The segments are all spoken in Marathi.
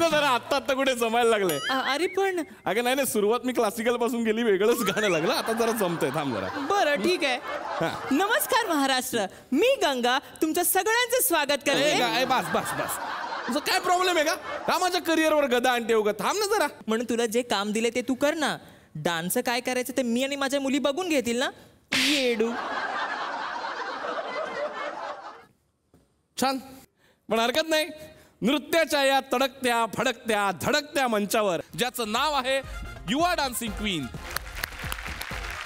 जरा आत्ता कुठे जमायला लागले. अरे पण अगं नाही सुरुवात मी क्लासिकल पासून गेली, वेगळंच गाणं लागलं, आता जरा जमतंय, थांब जरा. बरं ठीक आहे. नमस्कार महाराष्ट्र, मी गंगा तुमचं सगळ्यांचं स्वागत करते. बस बस बस, तुझं काय प्रॉब्लेम आहे का? का माझ्या करिअरवर गदा आणते उगा, थांब ना जरा. म्हणून तुला जे काम दिले ते तू कर ना. डान्स काय करायचं ते मी आणि माझ्या मुली बघून घेतील ना. येडू. छान, पण हरकत नाही. नृत्याच्या या तडकत्या फडकत्या धडकत्या मंचावर ज्याचं नाव आहे युवा डान्सिंग क्वीन,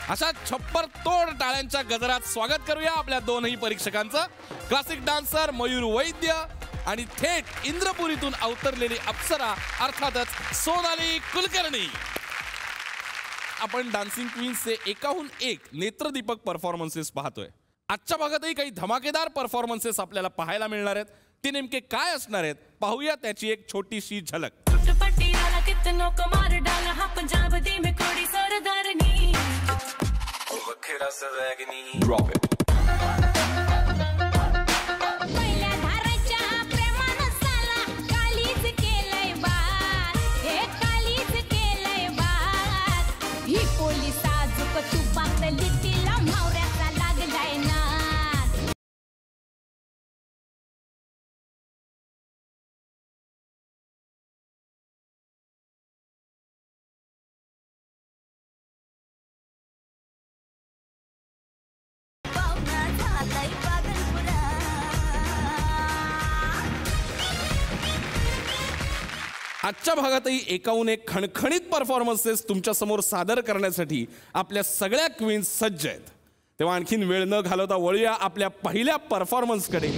अशा छप्पर तोड टाळ्यांच्या गजरात स्वागत करूया आपल्या दोनही परीक्षकांचं. क्लासिक डान्सर मयूर वैद्य आणि थेट इंद्रपुरीतून अवतरलेली अप्सरा अर्थातच सोनाली कुलकर्णी. आपण डान्सिंग क्वीन्सचे एकाहून एक नेत्रदीपक परफॉर्मन्सेस पाहतोय. आजच्या भागातही काही धमाकेदार परफॉर्मन्सेस आपल्याला पाहायला मिळणार आहेत. ते नेमके काय असणार आहेत पाहूया त्याची एक छोटीशी झलक. आजच्या भागातही एकाहून एक खणखणीत परफॉर्मन्सेस तुमच्या समोर सादर करण्यासाठी आपल्या सगळ्या क्वीन्स सज्ज आहेत. तेव्हा आणखीन वेळ न घालवता वळूया आपल्या पहिल्या परफॉर्मन्सकडे.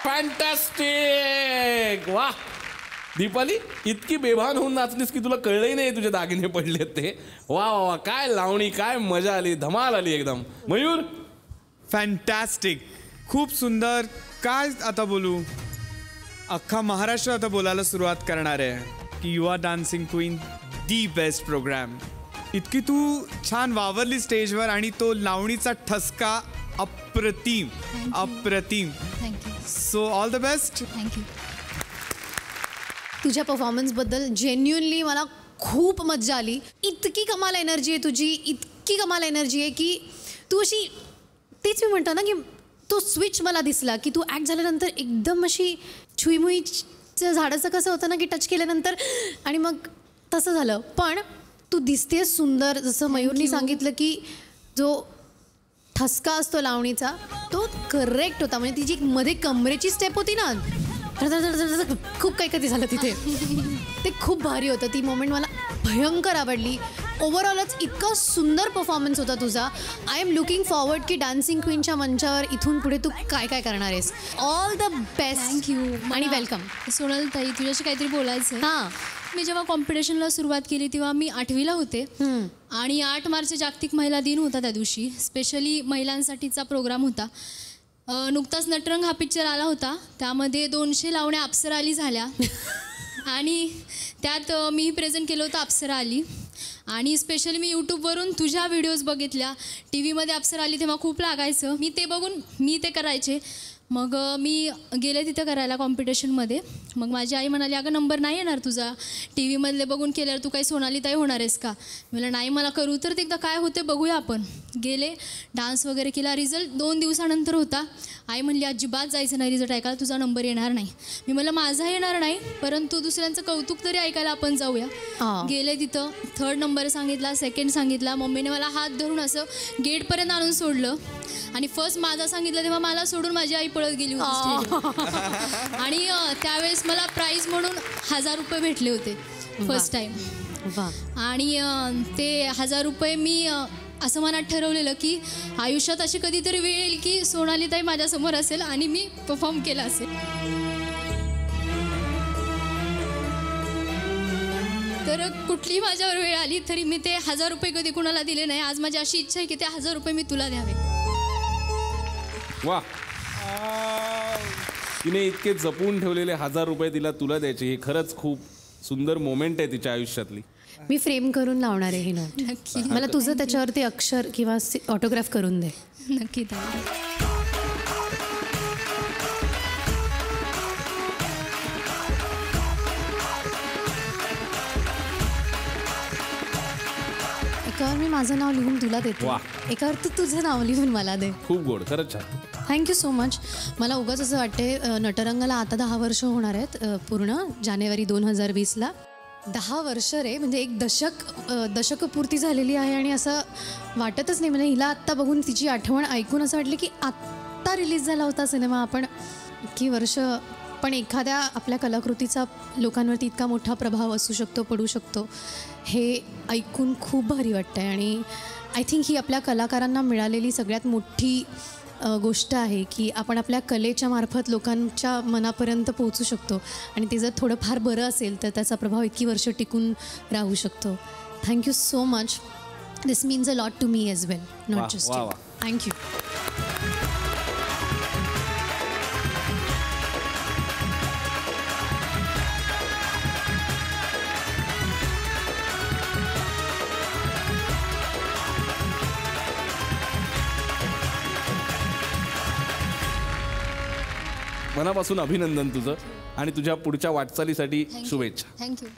फॅन्टॅस्टिक. वाह दीपाली, इतकी बेभान होऊन नाचलीस की तुला कळलंही नाही तुझे दागिने पडलेत ते. वा वा वा, काय लावणी, काय मजा आली, धमाल आली एकदम. मयूर? फॅन्टॅस्टिक, खूप सुंदर. काय आता बोलू, अख्खा महाराष्ट्र आता बोलायला सुरुवात करणार आहे की Yuva dancing queen the best program. इतकी तू छान वावरली स्टेजवर आणि तो लावणीचा ठसका अप्रतिम अप्रतिम. So all the best. Thank you. तुझ्या परफॉर्मन्सबद्दल जेन्युअनली मला खूप मजा आली. इतकी कमाल एनर्जी आहे तुझी, इतकी कमाल एनर्जी आहे की तू अशी, तेच मी म्हणतो ना की तो स्विच मला दिसला की तू ॲक्ट झाल्यानंतर एकदम अशी छुईमुईच्या झाडाचं कसं होतं ना की टच केल्यानंतर आणि मग तसं झालं. पण तू दिसतेस सुंदर. जसं मयूरनी सांगितलं की जो ठसका असतो लावणीचा तो करेक्ट होता. म्हणजे तिची मध्ये कमरेची स्टेप होती ना, खूप काही झालं तिथे. ते खूप भारी होतं. ती मोमेंट मला भयंकर आवडली. ओव्हरऑलच इतका सुंदर परफॉर्मन्स होता तुझा. आय एम लुकिंग फॉरवर्ड की डान्सिंग क्वीनच्या मंचावर इथून पुढे तू काय काय करणार आहेस. All the best. थँक्यू आणि वेलकम. सोनल ताई, तुझ्याशी काहीतरी बोलायचं आहे. हां. मी जेव्हा कॉम्पिटिशनला सुरुवात केली तेव्हा मी 8वीला होते आणि 8 मार्च जागतिक महिला दिन होता. त्या दिवशी स्पेशली महिलांसाठीचा प्रोग्राम होता. नुकताच नटरंग हा पिक्चर आला होता. त्यामध्ये 200 लावण्या अप्सरा आली झाल्या आणि त्यात मीही प्रेझेंट केलं होतं. अप्सरा आली आणि स्पेशली मी यूट्यूबवरून तुझ्या व्हिडिओज बघितल्या. टी व्हीमध्ये अप्सरा आली तेव्हा खूप लागायचं. मी ते बघून मी ते करायचे. मग मी गेले तिथं करायला कॉम्पिटिशनमध्ये. मग माझी आई म्हणाली, अगं नंबर नाही येणार तुझा, टी व्हीमधले बघून केल्यावर तू काही सोनालीताई होणार आहेस का. मला नाही, मला करू तर ते एकदा काय होते बघूया आपण. गेले, डान्स वगैरे केला. रिझल्ट 2 दिवसानंतर होता. आई म्हणली अजिबात जायचं नाही रिझल्ट ऐकायला, तुझा नंबर येणार नाही. मी म्हणलं माझा येणार नाही, परंतु दुसऱ्यांचं कौतुक तरी ऐकायला आपण जाऊया. गेले तिथं 3rd नंबर सांगितला, 2nd सांगितला. मम्मीने मला हात धरून असं गेटपर्यंत आणून सोडलं आणि फर्स्ट माझा सांगितलं तेव्हा मला सोडून माझी आई पळत गेली होती. आणि त्यावेळेस मला प्राईज म्हणून 1000 रुपये भेटले होते फर्स्ट टाईम. आणि ते 1000 रुपये मी असं मनात ठरवलेलं की आयुष्यात अशी कधीतरी वेळ येईल की सोनालीताई माझ्यासमोर असेल आणि मी परफॉर्म केला असेल. तर कुठलीही माझ्यावर वेळ आली तरी मी ते 1000 रुपये कधी कुणाला दिले नाही. आज माझी अशी इच्छा आहे की ते 1000 रुपये मी तुला द्यावे. वा, तिने इतके जपून ठेवलेले 1000 रुपये तिला तुला द्यायचे, हे खरंच खूप सुंदर मोमेंट आहे तिच्या आयुष्यातली. मी फ्रेम करून लावणार आहे ही नोट. नक्की. मला तुझं त्याच्यावरती अक्षर किंवा ऑटोग्राफ करून दे. नक्की ताई. एकावर मी माझं नाव लिहून तुला देते, एकावर तू तुझं नाव लिहून मला दे. खूप गोड, खरंच छान. Thank you so much. मला उगाच असं वाटते नटरंगाला आता 10 वर्ष होणार आहेत पूर्ण जानेवारी 2020ला. 10 वर्ष रे, म्हणजे एक दशक पूर्ती झालेली आहे. आणि असं वाटतच नाही, म्हणजे हिला आत्ता बघून तिची आठवण ऐकून असं वाटलं की आत्ता रिलीज झाला होता सिनेमा. आपण इतकी वर्ष, पण एखाद्या आपल्या कलाकृतीचा लोकांवरती इतका मोठा प्रभाव असू शकतो, पडू शकतो, हे ऐकून खूप भारी वाटतं आहे. आणि आय थिंक ही आपल्या कलाकारांना मिळालेली सगळ्यात मोठी गोष्ट आहे की आपण आपल्या कलेच्या मार्फत लोकांच्या मनापर्यंत पोहोचू शकतो. आणि ते जर थोडं फार बरं असेल तर त्याचा प्रभाव इतकी वर्ष टिकून राहू शकतो. Thank you so much. This means a lot to me as well, not just you. Thank you. मनापासून अभिनंदन तुझं आणि तुझ्या पुढच्या वाटचालीसाठी शुभेच्छा. थँक्यू.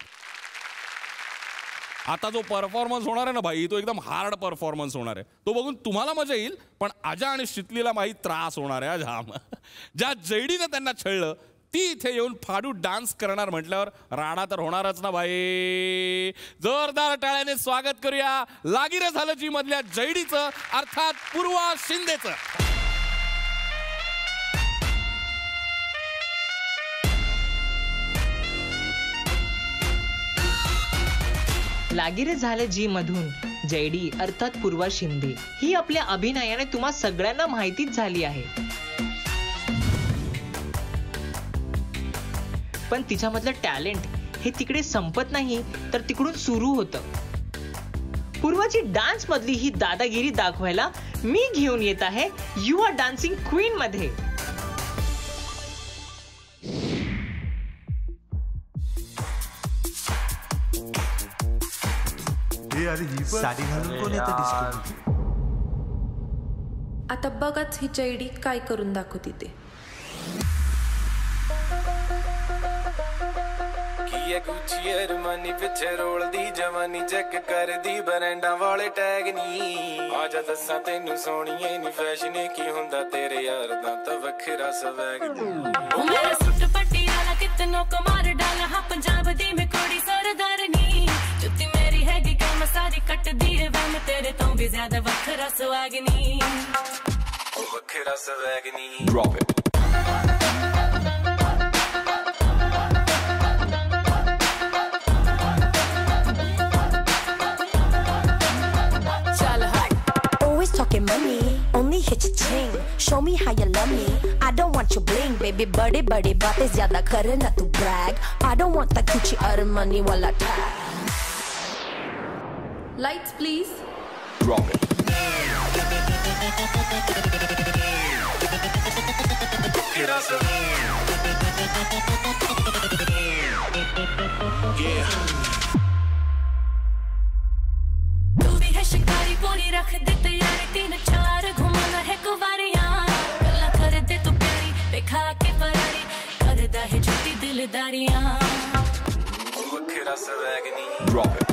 आता जो परफॉर्मन्स होणार आहे ना भाई, तो एकदम हार्ड परफॉर्मन्स होणार आहे. तो बघून तुम्हाला मजा येईल, पण आजा आणि शितलीला भाई त्रास होणार आहे जाम. ज्या जैडीनं त्यांना छळलं ती इथे येऊन फाडू डान्स करणार म्हटल्यावर राडा तर होणारच ना भाई. जोरदार टाळ्याने स्वागत करूया लागिरे झालं जी मधल्या जैडीचं, अर्थात पूर्वा शिंदेचं. लागिरे झाले जी मधून जैडी अर्थात पूर्वा शिंदे ही आपल्या अभिनयाने तुम्हा सगळ्यांना माहितीच झाली आहे. पण तिच्यामधलं टॅलेंट हे तिकडे संपत नाही तर तिकडून सुरू होतं. पूर्वाची डान्स मधली ही दादागिरी दाखवायला मी घेऊन येत आहे यू आर डान्सिंग क्वीन मध्ये. साडी घालून कोण येतं डिस्को? आता बघाच ही जैडी काय करून दाखवते ते. गुच्ची अरमानी पिछे रोलदी जवानी चेक करदी बरैंडा वाले टैग नी. आजा दसा तेनू सोणीए नी फैशन की हुंदा तेरे यार दा तां वखरा स्वैग नी. ओ मेरा सुट पटियाला कितनो कमार डाला हां पंजाब दी मैं कोड़ी सरदार नी. जुत्ती मेरी हैगी कम सारी कट दी है वह मैं तेरे तो भी ज्यादा वखरा स्वैग नी. ओ वखरा स्वैग नी. Drop it. बेबी बड़ी बड़ी बातें ज्यादा करे ना तू brag I don't want that कुछ अरमानी वाला tag lights please Drop it. Yeah. तू भी है शिकारी पूरी रख दे तैयारी 3-4 घुमाना है कुवारियां गल्ला कर दे तू प्यारी देखा के फरारी करदा है झूठी दिलदारियां वखरा सवैगनी Drop it.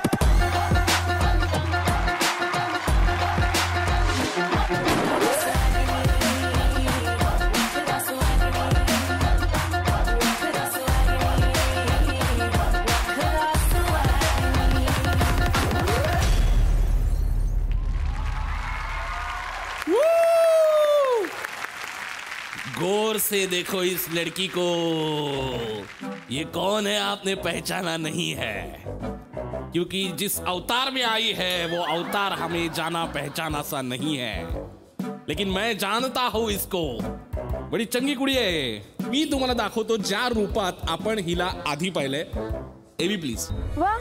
गौर से देखो इस लड़की को, ये कौन है आपने पहचाना नहीं है, क्योंकि जिस अवतार में आई है वो अवतार हमें जाना पहचाना सा नहीं है, लेकिन मैं जानता हूं इसको. बडी चंगी कुडी आहे. मी तुम्हाला दाखवतो ज्या रूपात आपण हिला आधी पाहिलंय. एवी प्लीज. वा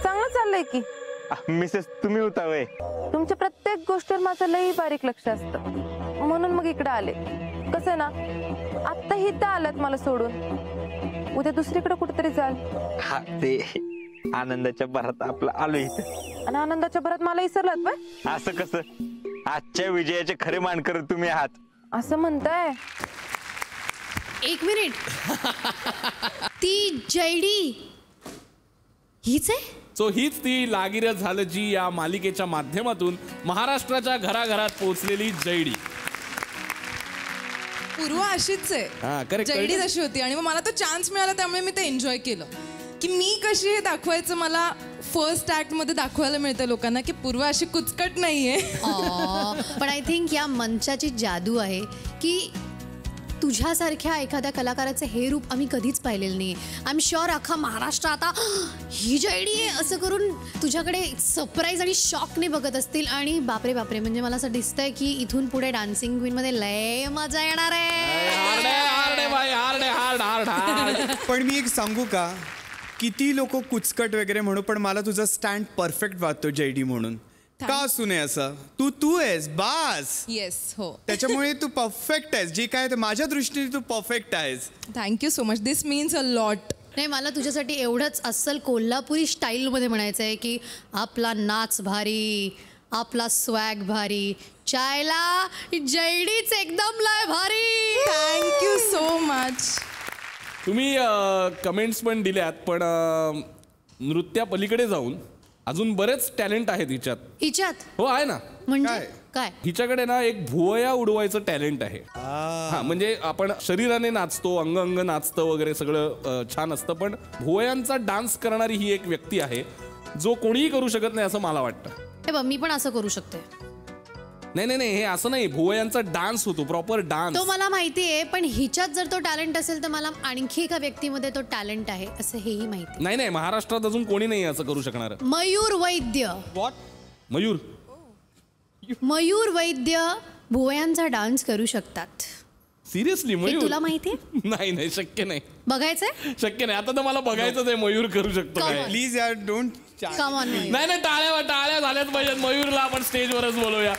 चांगलं चाललंय की. मिसेस तुम्ही होता वय. तुमच्या प्रत्येक गोष्टीवर माझं लई बारीक लक्ष असतं, म्हणून मग इकडे आले. कसं आहे ना, आत्ता इथं आलात मला सोडून, उद्या दुसरीकडे कुठेतरी जाल. हा ते आनंदाच्या भरात आपलं आलो इथं. आणि आनंदाच्या भरात मला विसरलात बाय. असं कसं, आजच्या विजयाचे खरे मानकर तुम्ही आहात. असं म्हणताय. एक मिनिट. ती जयडी हीच आहे. सो हीच ती लागिरं झालं जी या मालिकेच्या माध्यमातून महाराष्ट्राच्या घराघरात पोहोचलेली जयडी. पूर्व अशीच आहे. जयडी तशी होती आणि मग मला तो चान्स मिळाला, त्यामुळे मी ते एन्जॉय केलं की मी कशी हे दाखवायचं. मला फर्स्ट ऍक्ट मध्ये दाखवायला मिळतं लोकांना की पूर्व अशी कुचकट नाहीये. पण आय थिंक या मंचाची जादू आहे की तुझ्यासारख्या एखाद्या कलाकाराचं हे रूप आम्ही कधीच पाहिलेलं नाही. आय एम शुअर अख्खा महाराष्ट्र आता ही जयडी आहे असं करून तुझ्याकडे सरप्राईज आणि शॉकने बघत असतील. आणि बापरे बापरे, म्हणजे मला असं दिसतंय की इथून पुढे डान्सिंग क्वीन मध्ये लय मजा येणार आहे. पण मी एक सांगू का, किती लोक कुचकट वगैरे म्हणू, पण मला तुझा स्टँड परफेक्ट वाटतो जयडी म्हणून. का असू नये असं, तू आहेस बास. येस हो, त्याच्यामुळे तू परफेक्ट आहेस. जे काय ते माझ्या दृष्टीने तू परफेक्ट आहेस. Thank you so much. This means a lot. नाही, मला तुझ्यासाठी एवढंच अस्सल कोल्हापुरी स्टाईलमध्ये म्हणायचं आहे की आपला नाच भारी, आपला स्वॅग भारी, चायला जयडीच एकदम लय भारी. Thank you so much. तुम्ही कमेंट्स पण दिल्यात, पण नृत्या पलीकडे जाऊन अजून बरेच टॅलेंट आहेत हिच्यात. हो आहे ना. म्हणजे काय? हिच्याकडे ना एक भुवया उडवायचं टॅलेंट आहे. हा, म्हणजे आपण शरीराने नाचतो, अंग नाचतं वगैरे सगळं छान असतं, पण भुवयांचा डान्स करणारी ही एक व्यक्ती आहे जो कोणीही करू शकत नाही असं मला वाटतं. हे बघ, मी पण असं करू शकते. नाही, हे असं नाही. भुवयांचा डान्स होतो, प्रॉपर डान्स. तो मला माहिती आहे, पण हिच्यात जर तो टॅलेंट असेल तर मला आणखी एका व्यक्तीमध्ये तो टॅलेंट आहे असं हेही माहिती. नाही, महाराष्ट्रात अजून कोणी नाही असं करू शकणार. मयूर वैद्य. व्हॉट? मयूर वैद्य भुवयांचा डान्स करू शकतात. सिरियसली? मयूर? तुला माहितीये? नाही, शक्य नाही. बघायचंय? शक्य नाही. आता तर मला बघायचंच आहे मयूर करू शकतो काय. प्लीज यार, डोंट. नाही, टाळ्या झाल्याच पाहिजेत. मयूरला आपण स्टेजवरच बोलवूया.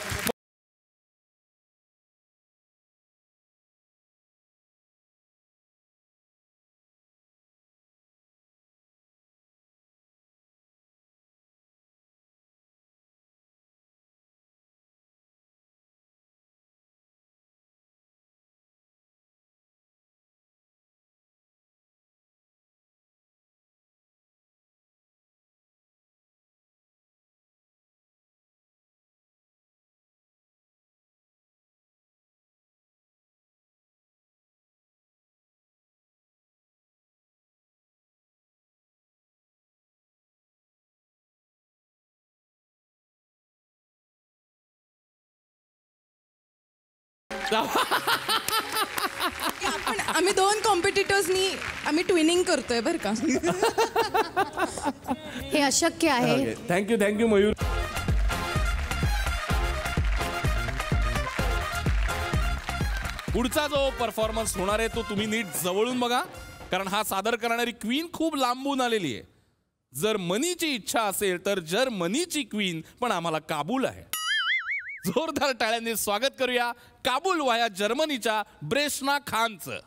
आम्ही दोन कॉम्पिटिटर्सनी आम्ही ट्विनिंग करतोय बरं का. हे अशक्य आहे. थँक्यू मयूर. पुढचा जो परफॉर्मन्स होणार आहे तो तुम्ही नीट जवळून बघा, कारण हा सादर करणारी क्वीन खूप लांबून आलेली आहे. जर मनीची इच्छा असेल तर जर्मनीची क्वीन पण आम्हाला काबूल आहे. जोरदार टाळ्यांनी स्वागत करूया काबूल वाया जर्मनीच्या ब्रेशना खानचं.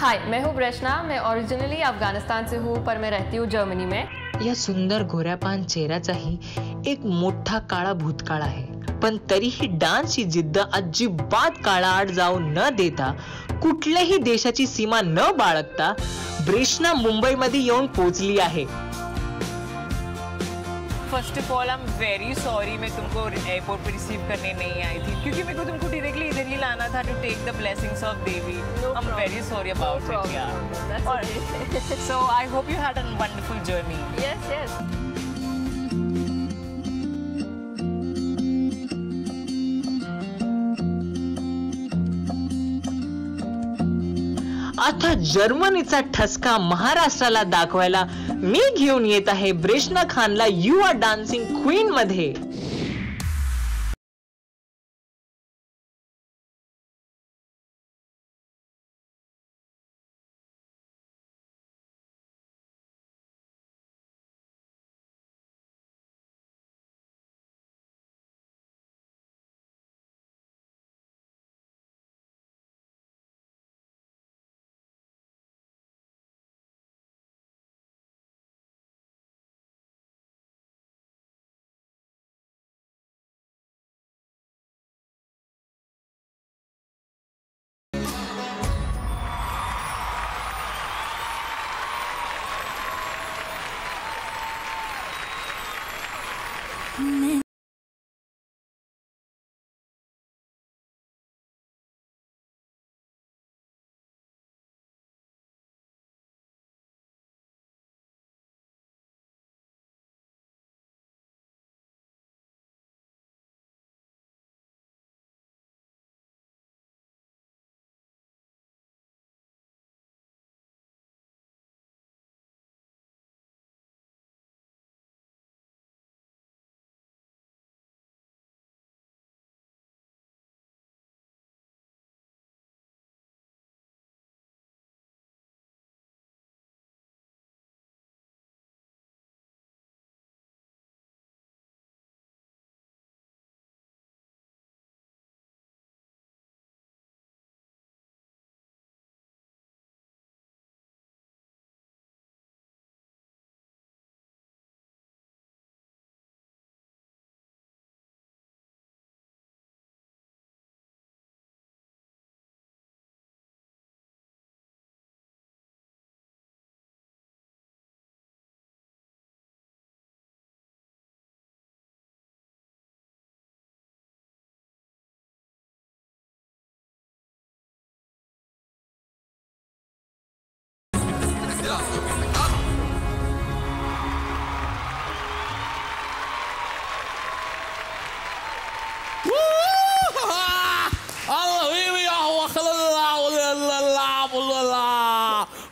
हाय, मैं हूँ ब्रेशना. मैं ओरिजिनली अफगानिस्तान से हूँ पर मैं रहती हूँ जर्मनी में. या सुंदर गोऱ्यापान चेहऱ्याचाही एक मोठा काळा भूतकाळ आहे, पण तरीही डान्सची जिद्द अजिबात काळाआड जाऊ न देता कुठल्याही देशाची सीमा न बाळगता ब्रेशना मुंबईमध्ये येऊन पोहोचली आहे. First of all I am very sorry, मैं तुमको एयरपोर्ट पे रिसीव करने नहीं आई थी क्योंकि मेरे को तुमको डायरेक्टली इधर ही लाना था to take the blessings of Devi. I am very sorry about it. Yeah so I hope you had a wonderful journey. Yes yes. आता जर्मनीचा ठसका महाराष्ट्राला दाखवायला मी घेऊन येत आहे ब्रेशना खानला यू आर डान्सिंग क्वीन मध्ये.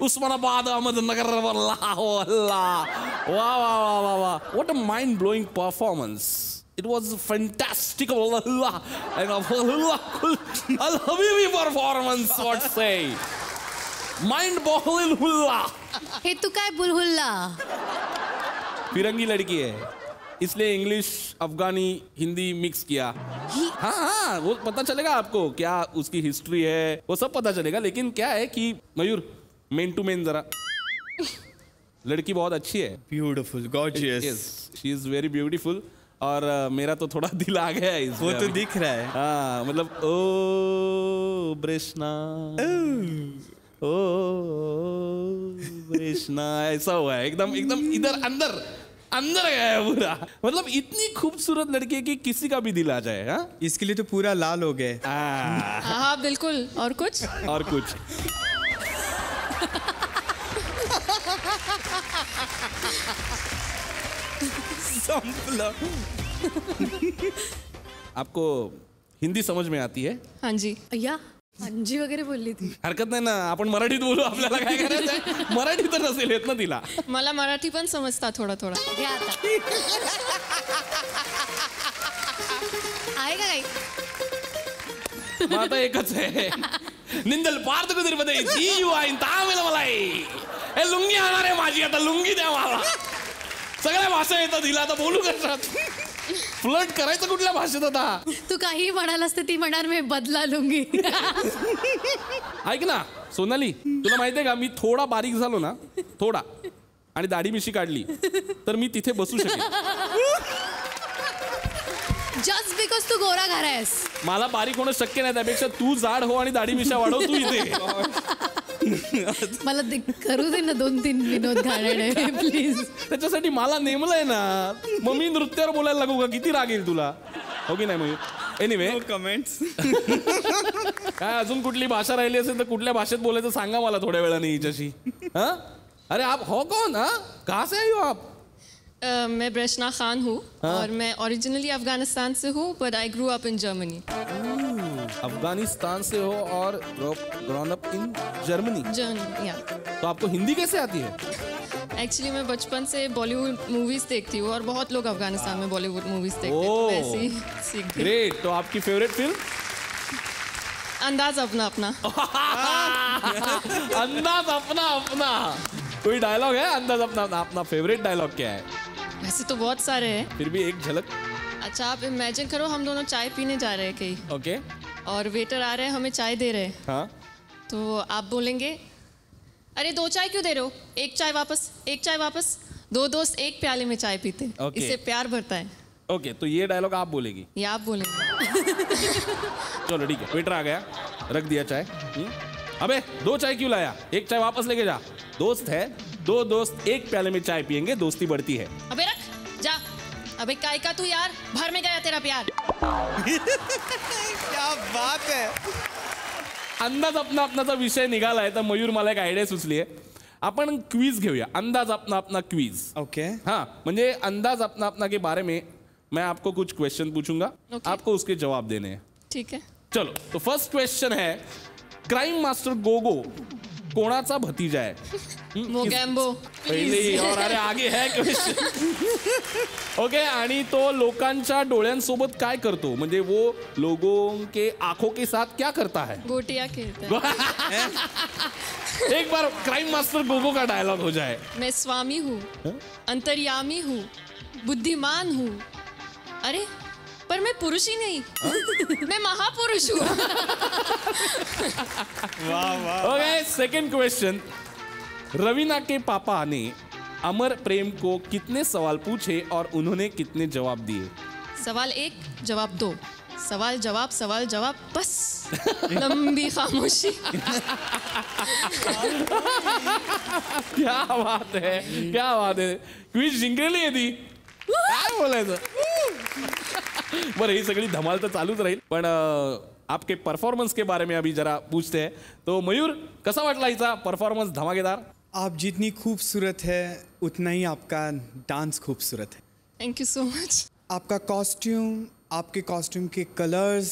उस्मानाबाद अहमदनगर वाह वाह वाह वाह. What a mind-blowing performance. It was fantastic. And Al-Habibi performance, what say? Mind-boggling हुल्ला. हे तू काय बुलहुल्ला? फिरंगी लड़की है इसलिए इंग्लिश अफगानी हिंदी मिक्स किया. हाँ हाँ वो पता चलेगा आपको क्या उसकी हिस्ट्री है, वो सब पता चलेगा. लेकिन क्या है कि मयूर मेन टू मेन जरा लड़की बहुत अच्छी है. Beautiful, gorgeous. She is very beautiful. और मेरा तो थोड़ा दिल आ गया है. वो तो दिख रहा है. हाँ मतलब ओ ब्रेशना, ओ ब्रेशना ऐसा हुआ है एकदम एकदम इधर अंदर अंदर गया है पूरा. मतलब इतनी खूबसूरत लड़की है कि किसी का भी दिल आ जाए. हाँ इसके लिए तो पूरा लाल हो गए. हाँ बिल्कुल. और कुछ और कुछ आपको हिंदी समझ में आती है? हाँ जी. अय्या अंजी वगैरे बोलली ती. हरकत नाही ना, आपण मराठीत बोलू. आपल्याला काय करायचं, मराठी तर नसेल येत ना तिला. मला मराठी पण समजता थोडा थोडा. घ्या आता. आहे का काही? मग आता एकच आहे. निंदल पार्थ कुदिरपदे जी यू आहे तामिळ मला हे लुंगी आणणार आहे माझी, आता लुंगी द्या मला. सगळ्या भाषा येतात हिला, आता बोलू कशात? फ्लर्ट करायचं कुठल्या भाषेत आता? तू काही म्हणालास तर ती म्हणणार मी बदला लुंगी. ऐक ना सोनाली, तुला माहितीये का मी थोडा बारीक झालो ना, थोडा, आणि दाढी मिशी काढली तर मी तिथे बसू शकेन. जस्ट बिकॉज तू गोरा घारा आहेस. मला बारीक होणं शक्य नाही, त्यापेक्षा तू जाड हो आणि दाढी मिशा वाढव तू इथे. मला करू दे ना 2-3 विनोद घालणे प्लीज. त्याच्यासाठी मला नेमलंय ना, मग मी नृत्यावर बोलायला लागू का? किती राग येईल तुला, हो की नाही? मग एनिवे कमेंट्स. काय अजून कुठली भाषा राहिली असेल तर कुठल्या भाषेत बोलायचं सांगा मला थोड्या वेळाने हिच्याशी. हा अरे आप हो कौन? हा कहाँ से आए हो आप? मैं ब्रेशना खान हूँ और मैं ओरिजिनली अफगानिस्तान से हूँ, but I grew up in Germany. Afghanistan से हो और grown up in Germany. Germany, yeah. तो आपको हिंदी कैसे आती है? एक्चुअली मैं बचपन से बॉलीवुड मूवीज देखती हूँ और बहुत लोग अफगानिस्तान में बॉलीवुड मूवीज देखते हैं, तो मैं ऐसे ही सीख गई. ग्रेट. तो आपकी फेवरेट फिल्म? अंदाज अपना अपना. अंदाज अपना अपना. कोई डायलॉग है अंदाज अपना अपना? अपना फेवरेट डायलॉग क्या है? वैसे तो बहुत सारे हैं, फिर भी एक झलक. अच्छा आप इमेजिन करो हम दोनों चाय पीने जा रहे हैं कहीं. ओके. और वेटर आ रहे हैं हमें चाय दे रहे हैं. हाँ. तो आप बोलेंगे अरे 2 चाय क्यों दे रहे हो, 1 चाय वापस, 1 चाय वापस. 2 दोस्त 1 प्याले में चाय पीते हैं. Okay. इससे प्यार बढ़ता है. ओके, तो ये डायलॉग आप बोलेगी या आप बोलेंगे. चलो ठीक है, वेटर आ गया, रख दिया चाय. अबे 2 चाय क्यों लाया, 1 चाय वापस लेके जा. दोस्त है, 2 दोस्त 1 प्याले में चाय पियेंगे, दोस्ती बढ़ती है. अबे रख जा. अबे काय का तू यार, भर में गया तेरा प्यार. क्या बात है. अंदाज अपना अपनाचा विषय निघालाय तर मयूर मला एक आयडिया सुचली आहे. आपण क्विज घेऊया, अंदाज अपना अपना क्विज. ओके. हाँ, म्हणजे अंदाज अपना अपना के बारे में मैं आपको कुछ क्वेश्चन पूछूंगा. आपको उसके जवाब देने हैं. ठीक है. चलो, तो फर्स्ट क्वेश्चन है, क्राइम मास्टर गोगो कोणाचा भतीजा आहे? मोगॅम्बो. पहिले और अरे आगे है क्वेश्चन. ओके. आणि तो लोकांच्या डोळ्यांसोबत काय करतो, म्हणजे वो लोगों के आंखों के साथ क्या करता है? गोटियां खेलता है. एक बार क्राइम मास्टर गोगो का डायलॉग हो जाए. मैं स्वामी हूँ, अंतर्यामी हूँ, बुद्धिमान हूँ. अरे पर मैं पुरुष ही नहीं, मैं महापुरुष हूँ. ओके. सेकंड क्वेश्चन, रवीना के पापा ने अमर प्रेम को कितने सवाल पूछे और उन्होंने कितने जवाब दिए? सवाल 1, जवाब 2. सवाल जवाब बस लंबी खामोशी. क्या बात है, क्या बात है. क्विज जिंकलेली आहे ती. काय बोलायचं. बरं, ही सगळी धमाल तर चालूच राहील, पण आपके परफॉर्मेंस के बारे में अभी जरा पूछते हैं. तो मयूर, कसा वाटला हिचा परफॉर्मन्स धमाकेदार? आप जितनी खूबसूरत है उतना ही आपका डांस खूबसूरत है. Thank you so much. आपका कॉस्ट्यूम, आपके कॉस्ट्यूम के colours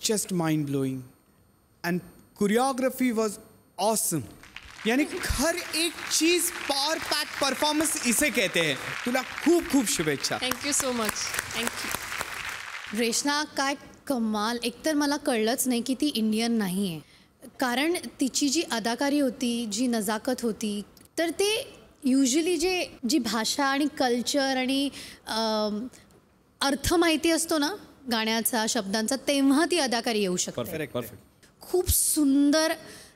just mind blowing and choreography was awesome. यानी हर एक चीज पावर पैक परफॉर्मेंस इसे कहते हैं. तुला खूप खूप शुभेच्छा. Thank you so much. Thank you. Reshna, काय कमाल. एकतर मला कळलंच नाही की ती इंडियन नाही आहे, कारण तिची जी अदाकारी होती, जी नजाकत होती, तर ते युजली जी भाषा आणि कल्चर आणि अर्थ माहिती असतो ना गाण्याचा, शब्दांचा, तेव्हा ती अदाकारी येऊ शकते. Perfect perfect. खूप सुंदर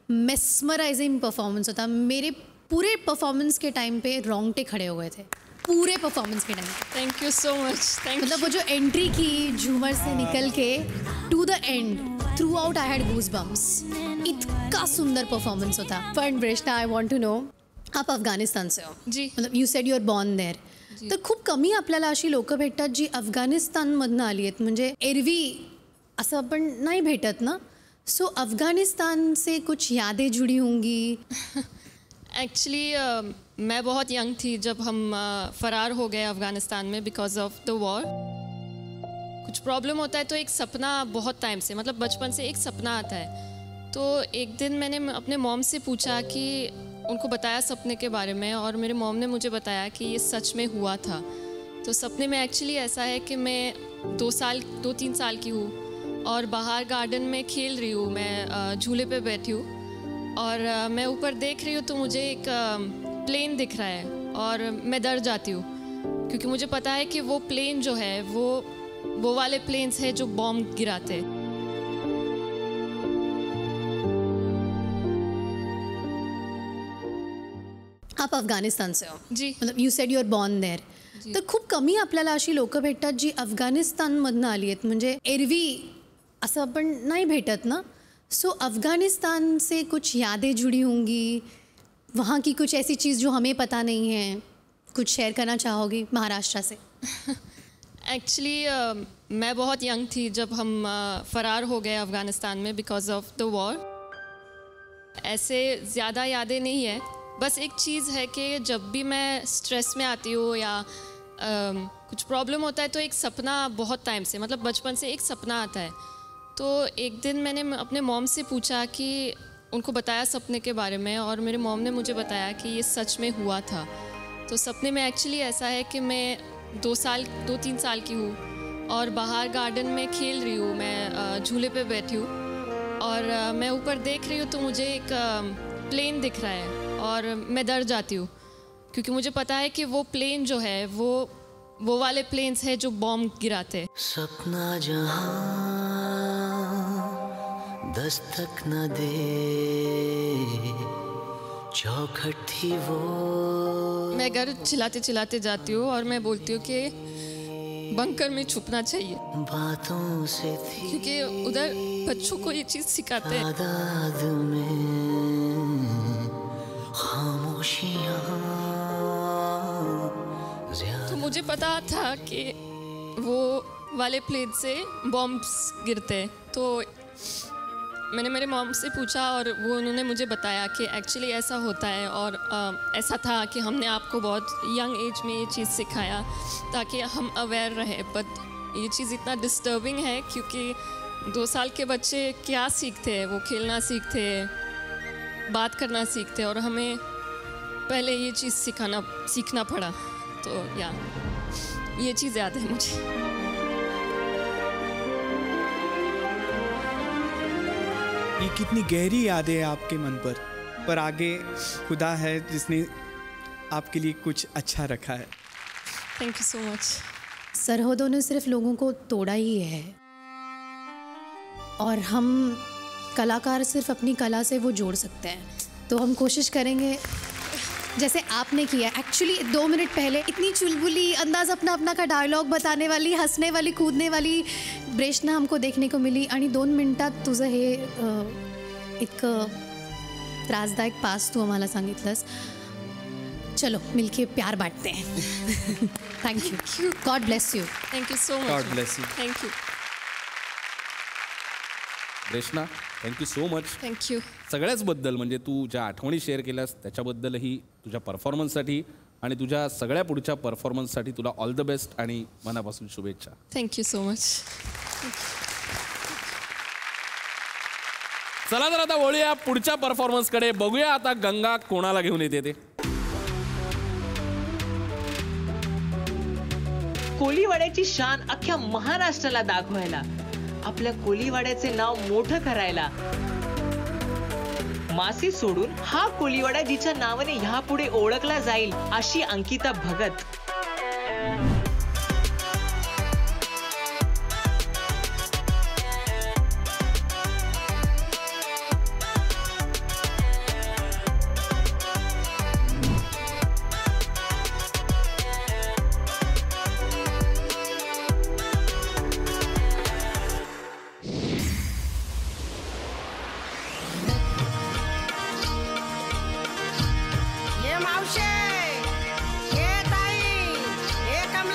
मेस्मराइजिंग परफॉर्मेंस होता. मेरे पूरे परफॉर्मेंस के टाइम पे रोंगटे खड़े हो गए थे, पूरे परफॉर्मेंस के time. Thank you so much. मतलब वो जो एंट्री की झूमर से निकल के to the end, throughout I had goose bumps. इतका सुंदर परफॉर्मेंस होता. पण Breshna, I want to know, आप अफगाणिस्तान से हो जी. मतलब you said you are born there. तर खूप कमी आपल्याला अशी लोकं भेटतात जी अफगाणिस्तानमधनं आली आहेत, म्हणजे एरवी असं आपण नाही भेटत ना. सो अफगानिस्तान से कुछ यादें जुड़ी होंगी? एक्चुअली मैं बहुत यंग थी जब हम फरार हो गए अफ़गानिस्तान में बिकॉज ऑफ द वॉर. कुछ प्रॉब्लम होता है तो एक सपना बहुत टाइम से, मतलब बचपन से एक सपना आता है. तो एक दिन मैंने अपने मॉम से पूछा कि उनको बताया सपने के बारे में, और मेरे मॉम ने मुझे बताया कि ये सच में हुआ था. तो सपने में एक्चुअली ऐसा है कि मैं 2-3 साल की हूँ और बाहर गार्डन में खेल रही हूँ, मैं झूले पे बैठी हूँ और मैं ऊपर देख रही हूँ तो मुझे एक प्लेन दिख रहा है और मैं डर जाती हूँ क्योंकि मुझे पता है कि वो प्लेन जो है वो वाले प्लेन्स है जो बॉम्ब गिराते हैं। आप अफगाणिस्तान से हो जी, मतलब you said you are born there, तर खूप कमी आपल्याला अशी लोक भेटतात जी अफगाणिस्तानमधनं आली आहेत, म्हणजे एरवी असं आपण नाही भेटत ना. सो अफगानिस्तान से कुछ यादें जुड़ी होंगी, वहाँ की कुछ ऐसी चीज़ जो हमें पता नहीं है, कुछ शेयर करना चाहोगी महाराष्ट्र से? एक्चुअली मैं बहुत यंग थी जब हम फरार हो गए अफ़गानिस्तान में बिकॉज ऑफ द वॉर. ऐसे ज़्यादा यादें नहीं है, बस एक चीज़ है कि जब भी मैं स्ट्रेस में आती हूँ या कुछ प्रॉब्लम होता है तो एक सपना बहुत टाइम से, मतलब बचपन से एक सपना आता है. तो एक दिन मैंने अपने मॉम से पूछा कि उनको बताया सपने के बारे में और मेरे मॉम ने मुझे बताया कि ये सच में हुआ था. तो सपने में एक्चुअली ऐसा है कि मैं 2-3 साल की हूँ और बाहर गार्डन में खेल रही हूँ, मैं झूले पे बैठी हूँ और मैं ऊपर देख रही हूँ तो मुझे एक प्लेन दिख रहा है और मैं डर जाती हूँ क्योंकि मुझे पता है कि वो प्लेन जो है वो वाले प्लेन्स है जो बॉम्ब गिराते. सपना जहां दस्तक न दे, चौखट थी वो. मैं घर चिल्लाते चिल्लाते जाती हूँ और मैं बोलती हूँ कि बंकर में छुपना चाहिए बातों से थी, क्योंकि उधर बच्चों को ये चीज़ सिखाते हैं. तो मुझे पता था कि वो वाले प्लेन से बॉम्ब्स गिरते हैं. तो मैंने मेरे मॉम से पूछा और वो उन्होंने मुझे बताया कि एक्चुअली ऐसा होता है और ऐसा था कि हमने आपको बहुत यंग एज में ये चीज़ सिखाया ताकि हम अवेयर रहे. बट ये चीज़ इतना डिस्टर्बिंग है क्योंकि 2 साल के बच्चे क्या सीखते हैं, वो खेलना सीखते हैं, बात करना सीखते हैं और हमें पहले ये चीज़ सीखना पड़ा. तो ये चीज़ याद है मुझे. ये कितनी गहरी यादें हैं आपके मन पर आगे खुदा है जिसने आपके लिए कुछ अच्छा रखा है. Thank you so much. सरहदों ने सिर्फ लोगों को तोड़ा ही है और हम कलाकार सिर्फ अपनी कला से वो जोड़ सकते हैं. तो हम कोशिश करेंगे जैसे आपने किया. एक्चुअली 2 मिनट पहले इतनी चुलबुली अंदाज अपना का डायलॉग बताने वाली, हंसने वाली, कूदने वाली ब्रेशना हमको देखने को मिली आणि 2 मिनिटात तुझं हे इतकं त्रासदायक पास तू आम्हाला सांगितलंस. चलो मिलके प्यार बांटते हैं. Thank you. God bless you. Thank you so much. God bless you. Thank you. Reshna, thank you so much. Thank you. सगळ्याच बद्दल, म्हणजे तू ज्या आठवणी शेअर केल्यास त्याच्याबद्दलही, तुझ्या परफॉर्मन्ससाठी आणि तुझ्या सगळ्या पुढच्या परफॉर्मन्ससाठी तुला ऑल द बेस्ट आणि मनापासून शुभेच्छा. Thank you so much. चला तर आता वळूया पुढच्या परफॉर्मन्सकडे. बघूया आता गंगा कोणाला घेऊन येते ते. कोलीवाड्याची शान अख्ख्या महाराष्ट्राला दाखवायला, आपल्या कोलीवाड्याचे नाव मोठं करायला, मासी सोडून हा कोलीवाडा जिच्या नावाने ह्यापुढे ओळखला जाईल अशी अंकिता भगत. ये मावशे, ये ताई, ये कमला.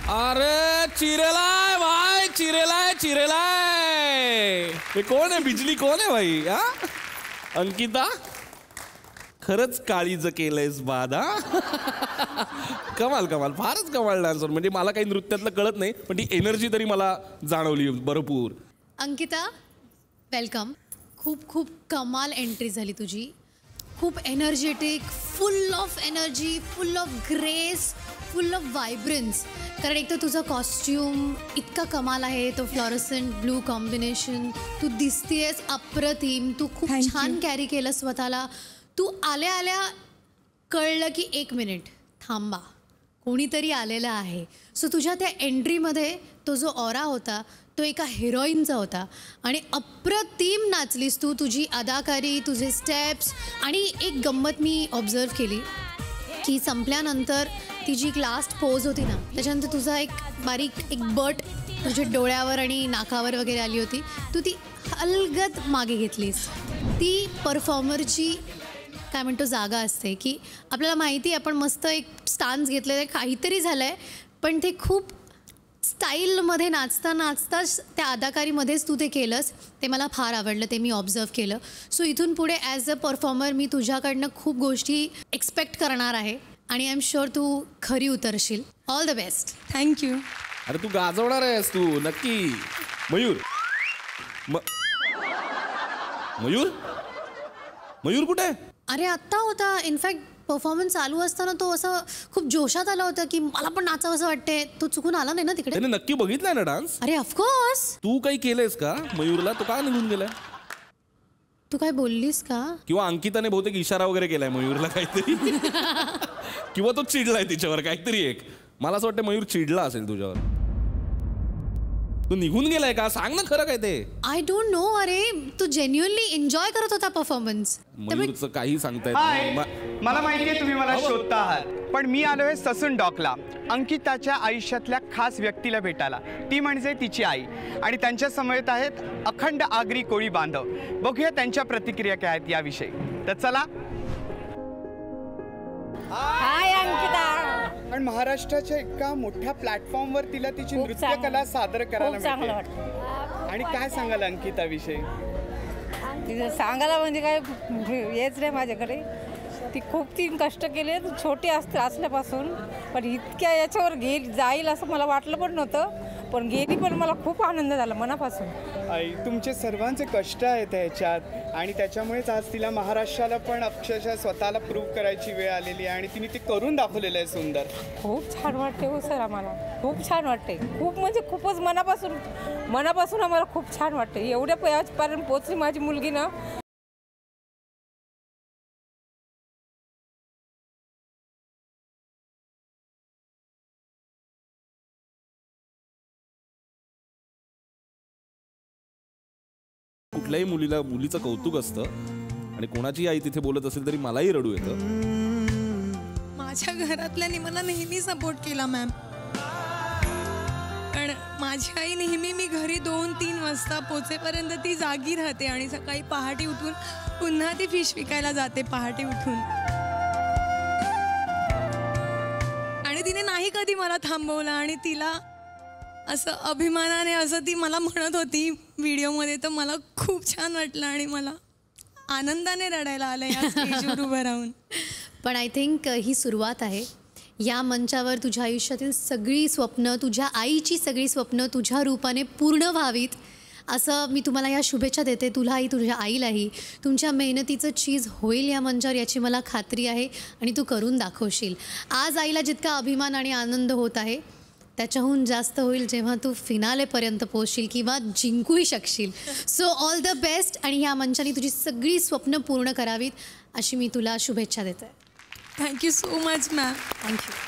अरे चिरेलाय भाई, चिरेलाय. हे कोण आहे? बिजली कोण आहे भाई? हा अंकिता, खरंच काळीज केलंयस बाद. कमाल, फारच कमाल डान्सर. म्हणजे मला काही नृत्यातलं कळत नाही, पण ती एनर्जी तरी मला जाणवली भरपूर. अंकिता, वेलकम. खूप कमाल एंट्री झाली तुझी. खूप energetic, full of energy, full of grace, full of vibrance. कारण एक तर तुझा कॉस्ट्यूम इतका कमाल आहे, तो फ्लोरोसंट ब्लू कॉम्बिनेशन. तू दिसतेस अप्रतिम. तू खूप छान कॅरी केलं स्वतःला. तू आल्या कळलं की 1 मिनिट थांबा, कोणीतरी आलेलं आहे. सो तुझ्या त्या एंट्रीमध्ये तो जो ऑरा होता तो एका हिरोईनचा होता आणि अप्रतिम नाचलीस तू. तुझी अदाकारी, तुझे स्टेप्स. आणि एक गंमत मी ऑब्झर्व केली की संपल्यानंतर ती जी लास्ट पोज होती ना, त्याच्यानंतर तुझा एक बट तुझ्या डोळ्यावर आणि नाकावर वगैरे आली होती. तू ती अलगद मागे घेतलीस. ती परफॉर्मरची काय म्हणतो जागा असते की आपल्याला माहिती आहे आपण मस्त एक स्टान्स घेतलेलं आहे, काहीतरी झालं आहे, पण ते खूप स्टाईलमध्ये नाचताच त्या अदाकारीमध्येच तू ते केलंस. ते मला फार आवडलं, ते मी ऑब्झर्व केलं. सो इथून पुढे ॲज अ परफॉर्मर मी तुझ्याकडनं खूप गोष्टी एक्सपेक्ट करणार आहे आणि आय एम शुअर तू खरी उतरशील. All the best. थँक्यू. अरे तू गाजवणार आहेस तू नक्की. मयूर कुठे? अरे आत्ता होता. इनफॅक्ट परफॉर्मन्स चालू असताना तो असं खूप जोशात आला होता की मला पण नाचावं असं वाटतंय. तो चुकून आला नाही ना तिकडे? त्याने नक्की बघितलाय ना डान्स? अरे ऑफकोर्स. तू काही केलंयस का मयूरला? तो का निघून गेलाय? तू काय बोललीस का? किंवा अंकिताने बहुतेक इशारा वगैरे केलाय मयूरला काहीतरी. किंवा तो चिडलाय तिच्यावर काहीतरी एक. मला असं वाटतं मयूर चिडला असेल तुझ्यावर. तू निघून गेलाय का? सांग ना खरं काय ते. I don't know. अरे तू जेन्युअनली एन्जॉय करत होता परफॉर्मन्स. मयूरचं काही सांगता येत नाही. मला माहिती आहे तुम्ही मला शोधता आहात, पण मी आलोय ससून डॉकला अंकिताच्या आयुष्यातल्या खास व्यक्तीला भेटायला. ती म्हणजे तिची आई. आणि त्यांच्या समवेत आहेत अखंड आगरी कोळी बांधव. बघूया त्यांच्या प्रतिक्रिया काय आहेत याविषयी. तर चला. हाय अंकिता. पण महाराष्ट्राच्या एका मोठ्या प्लॅटफॉर्मवर तिला तिची नृत्यकला सादर करायला मिळते. आणि काय सांगाल अंकिता विषयी? तिचं सांगायला म्हणजे काय हेच नाही माझ्याकडे. ती खूप कष्ट केले छोटी असल्यापासून, पण इतक्या याच्यावर जाईल असं मला वाटलं पण नव्हतं. पण गेली, पण मला खूप आनंद झाला मनापासून. आई, तुमचे सर्वांचे कष्ट आहेत ह्याच्यात आणि त्याच्यामुळेच आज तिला महाराष्ट्राला पण अक्षरशः स्वतःला प्रूव्ह करायची वेळ आलेली आहे आणि तिने ते करून दाखवलेलं आहे सुंदर. खूप छान वाटते हो सर. आम्हाला खूप छान वाटते. खूप म्हणजे खूपच मनापासून आम्हाला खूप छान वाटते. एवढ्या पर्यंत पोचली माझी मुलगी ना. कुठल्याही मुलीचं कौतुक असतं आणि कोणाची आई तिथे बोलत असेल तरी मलाही रडू येतं. माझ्या घरातल्यानी मला नेहमी सपोर्ट केला मॅम. पण माझी आई नेहमी मी घरी 2-3 वाजता पोचेपर्यंत ती जागी राहते आणि सकाळी पहाटे उठून पुन्हा ती फिश विकायला जाते पहाटे उठून. आणि तिने नाही कधी मला थांबवलं आणि तिला असं अभिमानाने असं ती मला म्हणत होती व्हिडिओमध्ये, तर मला खूप छान वाटलं आणि मला आनंदाने रडायला आलं या स्टेजवर उभं राहून. पण आय थिंक ही सुरुवात आहे. या मंचावर तुझ्या आयुष्यातील सगळी स्वप्न, तुझ्या आईची सगळी स्वप्न तुझ्या रूपाने पूर्ण व्हावीत असं मी तुम्हाला या शुभेच्छा देते. तुलाही तुझ्या आईलाही. तुमच्या मेहनतीचं चीज होईल या मंचावर याची मला खात्री आहे आणि तू करून दाखवशील. आज आईला जितका अभिमान आणि आनंद होत आहे त्याच्याहून जास्त होईल जेव्हा तू फिनालेपर्यंत पोहोचशील किंवा जिंकूही शकशील. So all the best. आणि ह्या मंचाने तुझी सगळी स्वप्न पूर्ण करावीत अशी मी तुला शुभेच्छा देते. Thank you so much ma'am. Thank you.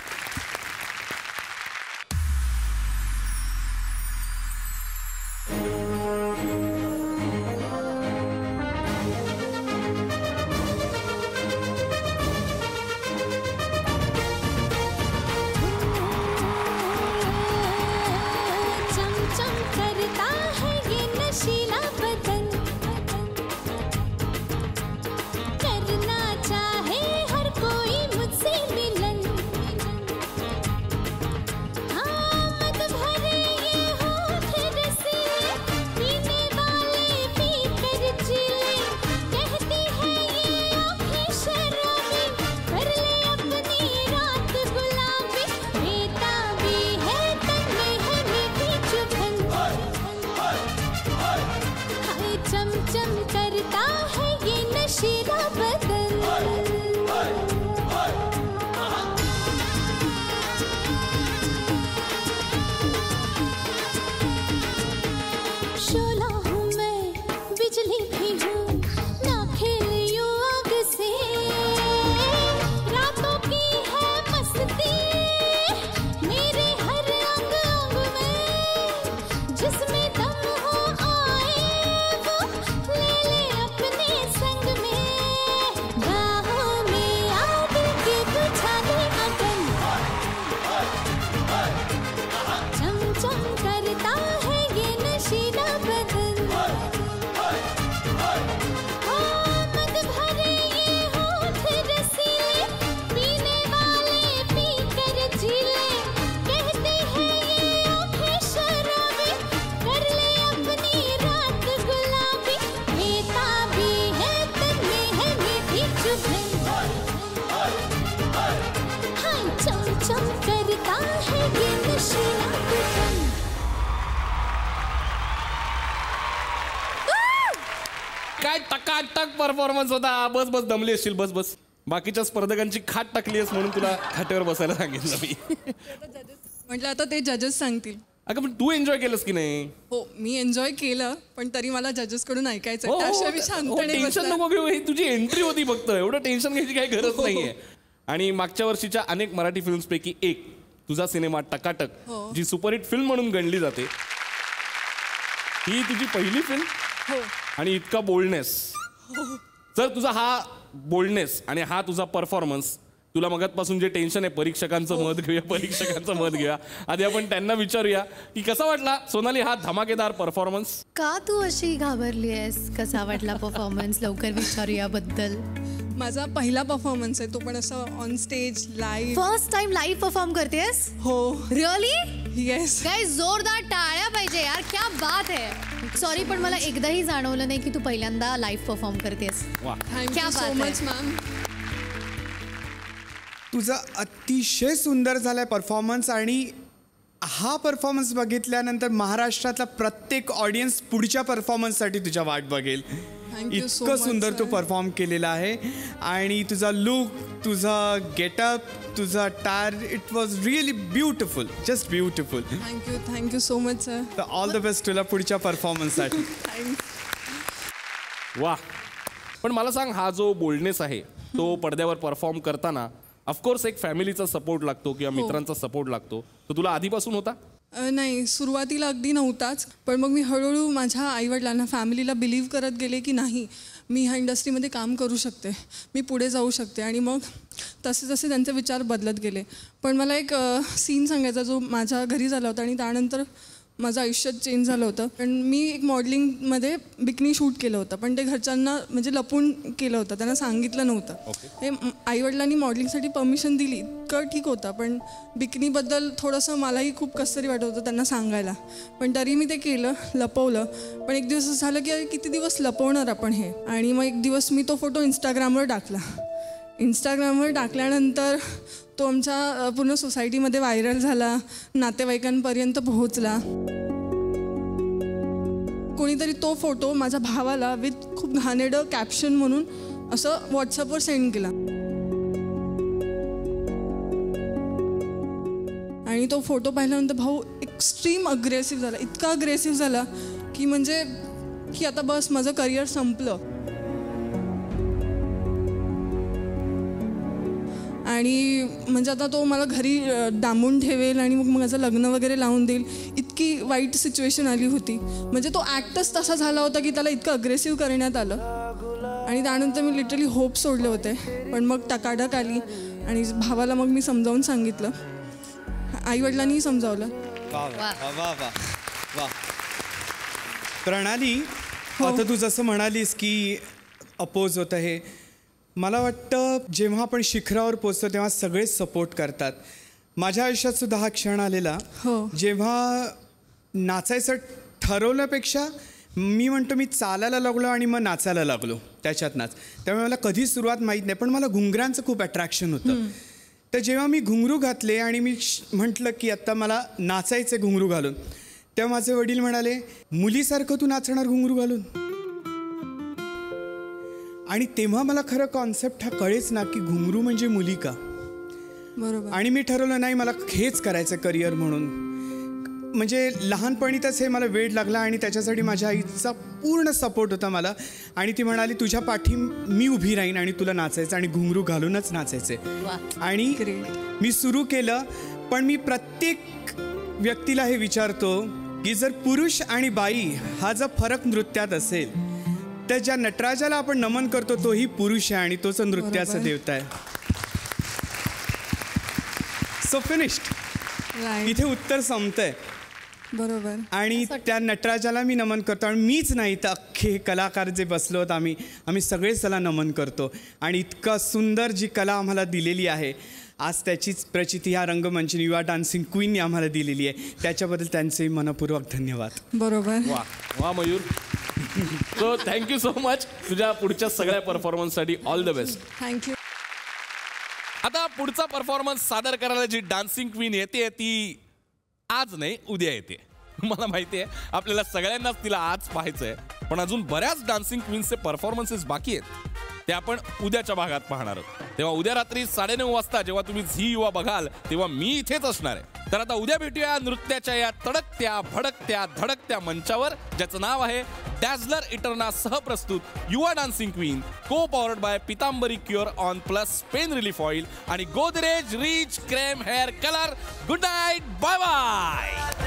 Performance होता. बस बस दमली असशील. बस बस. बाकीच्या स्पर्धकांची खाट टाकली आहेस म्हणून तुला खाटेवर बसायला सांगितलं मी. म्हटलं आता ते जजेस सांगतील. अगं पण तू एन्जॉय केलंस की नाही? हो मी एन्जॉय केलं पण तरी मला जजेस कडून ऐकायचं. त्याशिवाय मी शांतपणे टेन्शन नको घेऊ. ही तुझी एंट्री होती फक्त. एवढं टेन्शन घ्यायची काही गरज नाहीये. आणि मागच्या वर्षीच्या अनेक मराठी फिल्म्सपैकी एक तुझा सिनेमा टकाटक, जी सुपरहिट फिल्म म्हणून गणली जाते, ही तुझी पहिली फिल्म. आणि इतका बोल्डनेस. जर तुझा हा बोल्डनेस आणि हा तुझा परफॉर्मन्स, तुला मगातपासून जे टेन्शन आहे परीक्षकांचं मत घेऊया. आधी आपण त्यांना विचारूया की कसा वाटला सोनाली हा धमाकेदार परफॉर्मन्स. का तू अशी घाबरली आहेस? कसा वाटला परफॉर्मन्स? लवकर विचारूया बद्दल. माझा पहिला परफॉर्मन्स आहे तो पण असं on stage live. First time live perform करतेस? हो. रिअली? येस. गाइस जोरदार टाळ्या पाहिजे यार. क्या बात है. सॉरी पण मला एकदाही जाणवलं नाही की तू पहिल्यांदा लाईव्ह परफॉर्म करतेस. Thank you so much ma'am. तुझा अतिशय सुंदर झालाय परफॉर्मन्स. आणि हा परफॉर्मन्स बघितल्यानंतर महाराष्ट्रातला प्रत्येक ऑडियन्स पुढच्या परफॉर्मन्ससाठी तुझ्या वाट बघेल. इतकं सुंदर तू परफॉर्म केलेला आहे. आणि तुझा लुक, तुझा गेटअप, तुझा tyre, it was really beautiful. Just beautiful. Thank you so much sir. तर ऑल द बेस्ट तुला पुढच्या परफॉर्मन्ससाठी. वा. पण मला सांग, हा जो बोल्डनेस आहे तो पडद्यावर परफॉर्म करताना ऑफकोर्स एक फॅमिलीचा सपोर्ट लागतो किंवा मित्रांचा सपोर्ट लागतो. तो तुला आधीपासून होता? नाही, सुरुवातीला अगदी नव्हताच. पण मग मी हळूहळू माझ्या आईवडिलांना, फॅमिलीला बिलीव्ह करत गेले की नाही, मी ह्या इंडस्ट्रीमध्ये काम करू शकते, मी पुढे जाऊ शकते. आणि मग तसे तसे त्यांचे विचार बदलत गेले. पण मला एक सीन सांगायचा जो माझ्या घरी झाला होता आणि त्यानंतर माझं आयुष्य चेंज झालं होतं. पण मी एक मॉडेलिंगमध्ये बिकनी शूट केलं होतं, पण ते घरच्यांना म्हणजे लपून केलं होतं, त्यांना सांगितलं नव्हतं. हे आईवडिलांनी मॉडेलिंगसाठी परमिशन दिली, इतकं ठीक होतं. पण बिकनीबद्दल थोडंसं मलाही खूप कसं तरी वाटत होतं त्यांना सांगायला. पण तरी मी ते केलं, लपवलं. पण एक दिवस असं झालं की किती दिवस लपवणार आपण हे. आणि मग एक दिवस मी तो फोटो इंस्टाग्रामवर टाकला. इंस्टाग्रामवर टाकल्यानंतर तो आमच्या पूर्ण सोसायटीमध्ये व्हायरल झाला, नातेवाईकांपर्यंत पोहोचला. कोणीतरी तो फोटो माझ्या भावाला विथ खूप घाणेरडं कॅप्शन म्हणून असं व्हॉट्सअपवर सेंड केला. आणि तो फोटो पाहिल्यानंतर भाऊ एक्स्ट्रीम अग्रेसिव्ह झाला. इतका अग्रेसिव्ह झाला की म्हणजे की आता बस माझं करिअर संपलं. आणि म्हणजे आता तो मला घरी डांबून ठेवेल आणि मग माझं लग्न वगैरे लावून देईल, इतकी वाईट सिच्युएशन आली होती. म्हणजे तो ॲक्टच तसा झाला होता की त्याला इतकं अग्रेसिव्ह करण्यात आलं. आणि त्यानंतर मी लिटरली होप सोडले होते. पण मग टकाटक आली आणि भावाला मग मी समजावून सांगितलं, आईवडिलांनीही समजावलं. प्रणाली, आता तू जसं म्हणालीस की अपोज होतं, हे मला वाटतं जेव्हा आपण शिखरावर पोचतो तेव्हा सगळेच सपोर्ट करतात. माझ्या आयुष्यात सुद्धा हा क्षण आलेला जेव्हा नाचायचं ठरवल्यापेक्षा मी म्हणतो मी चालायला लागलो आणि मग नाचायला लागलो त्याच्यात नाच. त्यामुळे मला कधी सुरुवात माहीत नाही, पण मला घुंगरांचं खूप अट्रॅक्शन होतं. तर जेव्हा मी घुंगरू घातले आणि मी म्हटलं की आत्ता मला नाचायचे घुंगरू घालून, तेव्हा माझे वडील म्हणाले, मुलीसारखं तू नाचणार घुंगरू घालून? आणि तेव्हा मला खरं कॉन्सेप्ट हा कळेच ना की घुंगरू म्हणजे मुली का. बरोबर. आणि मी ठरवलं नाही, मला हेच करायचं करिअर म्हणून. म्हणजे लहानपणीतच हे मला वेळ लागला आणि त्याच्यासाठी माझ्या आईचा पूर्ण सपोर्ट होता मला. आणि ती म्हणाली, तुझ्या पाठी मी उभी राहीन आणि तुला नाचायचं आणि घुंगरू घालूनच नाचायचे. आणि मी सुरू केलं. पण मी प्रत्येक व्यक्तीला हे विचारतो की जर पुरुष आणि बाई हा जर फरक नृत्यात असेल तर ज्या नटराजाला आपण नमन करतो तोही पुरुष आहे आणि तोच नृत्याचा देवता आहे. So finished. इथे उत्तर संपतंय. बरोबर. आणि त्या नटराजाला मी नमन करतो. आणि मीच नाही तर अख्खे कलाकार जे बसलो आहोत आम्ही सगळेच त्याला नमन करतो. आणि इतका सुंदर जी कला आम्हाला दिलेली आहे आज, त्याचीच प्रचिती ह्या रंगमंचनी युवा डान्सिंग क्वीनने आम्हाला दिलेली आहे. त्याच्याबद्दल त्यांचे मनपूर्वक धन्यवाद. बरोबर. वा वा Mayur. So thank you so much. तुझ्या पुढच्या सगळ्या परफॉर्मन्ससाठी ऑल द बेस्ट. थँक्यू. आता पुढचा परफॉर्मन्स सादर करायला जी डान्सिंग क्वीन येते ती आज नाही उद्या येते. मला माहिती आहे आपल्याला सगळ्यांनाच तिला आज पाहायचं आहे. पण अजून बऱ्याच डान्सिंग क्वीन्सचे परफॉर्मन्सेस बाकी आहेत, ते आपण उद्याच्या भागात पाहणार आहोत. तेव्हा उद्या रात्री 9:30 वाजता जेव्हा तुम्ही झी युवा बघाल तेव्हा मी इथेच असणार आहे. तर आता उद्या भेटूया नृत्याच्या या तडकत्या भडकत्या धडकत्या मंचावर, ज्याचं नाव आहे डॅझलर इटर्ना सहप्रस्तुत Yuva dancing queen, co powered by Pitambari cure on plus pain relief oil आणि Godrej rich creme hair colour. Good night, bye bye.